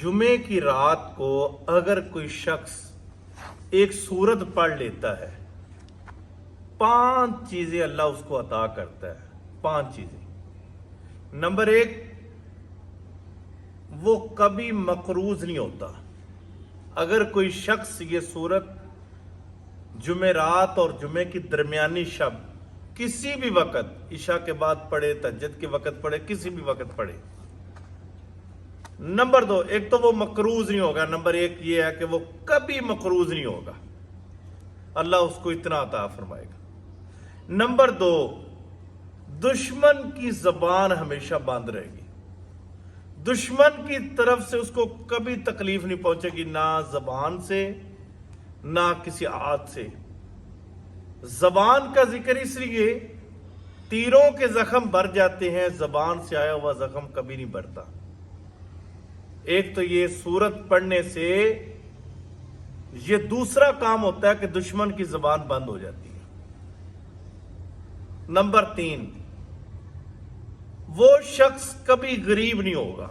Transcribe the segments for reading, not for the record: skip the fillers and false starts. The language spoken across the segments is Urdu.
جمعے کی رات کو اگر کوئی شخص ایک سورت پڑھ لیتا ہے 5 چیزیں اللہ اس کو عطا کرتا ہے. 5 چیزیں. نمبر 1، وہ کبھی مقروض نہیں ہوتا. اگر کوئی شخص یہ سورت جمعرات اور جمعے کی درمیانی شب کسی بھی وقت، عشاء کے بعد پڑھے، تہجد کے وقت پڑھے، کسی بھی وقت پڑھے. نمبر 2، ایک تو وہ مقروض نہیں ہوگا. نمبر 1 یہ ہے کہ وہ کبھی مقروض نہیں ہوگا، اللہ اس کو اتنا عطا فرمائے گا. نمبر 2، دشمن کی زبان ہمیشہ بند رہے گی. دشمن کی طرف سے اس کو کبھی تکلیف نہیں پہنچے گی، نہ زبان سے نہ کسی ہاتھ سے. زبان کا ذکر اس لیے، تیروں کے زخم بھر جاتے ہیں، زبان سے آیا ہوا زخم کبھی نہیں بھرتا. ایک تو یہ سورت پڑھنے سے یہ دوسرا کام ہوتا ہے کہ دشمن کی زبان بند ہو جاتی ہے. نمبر 3، وہ شخص کبھی غریب نہیں ہوگا.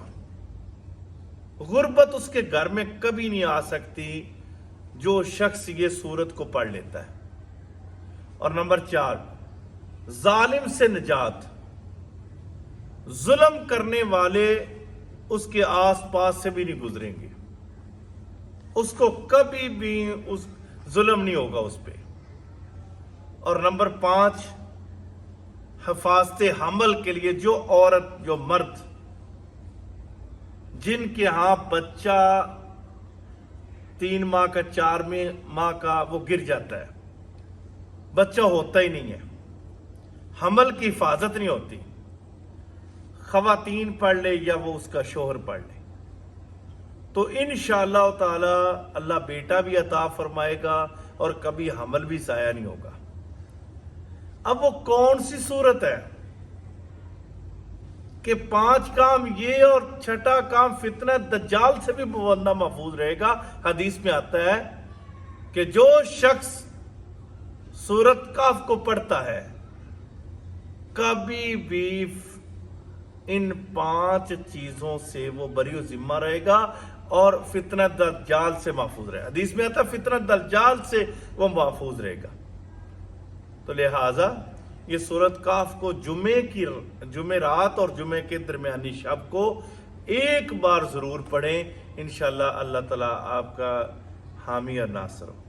غربت اس کے گھر میں کبھی نہیں آ سکتی جو شخص یہ سورت کو پڑھ لیتا ہے. اور نمبر 4، ظالم سے نجات. ظلم کرنے والے اس کے آس پاس سے بھی نہیں گزریں گے، اس کو کبھی بھی اس ظلم نہیں ہوگا اس پہ. اور نمبر 5، حفاظت حمل کے لیے جو عورت، جو مرد جن کے ہاں بچہ 3 ماہ کا 4 ماہ کا وہ گر جاتا ہے، بچہ ہوتا ہی نہیں ہے، حمل کی حفاظت نہیں ہوتی، خواتین پڑھ لے یا وہ اس کا شوہر پڑھ لے، تو انشاءاللہ تعالی اللہ بیٹا بھی عطا فرمائے گا اور کبھی حمل بھی ضائع نہیں ہوگا. اب وہ کون سی صورت ہے کہ 5 کام یہ اور 6واں کام فتنہ دجال سے بھی بندہ محفوظ رہے گا. حدیث میں آتا ہے کہ جو شخص سورت کاف کو پڑھتا ہے کبھی بھی ان 5 چیزوں سے وہ بری و ذمہ رہے گا اور فتنہ دجال سے محفوظ رہے گا. حدیث میں آتا ہے فتنہ دجال سے وہ محفوظ رہے گا. تو لہٰذا یہ سورت کاف کو جمعرات اور جمعے کے درمیانی شب کو ایک بار ضرور پڑھیں. انشاءاللہ اللہ تعالیٰ آپ کا حامی اور ناصر ہو.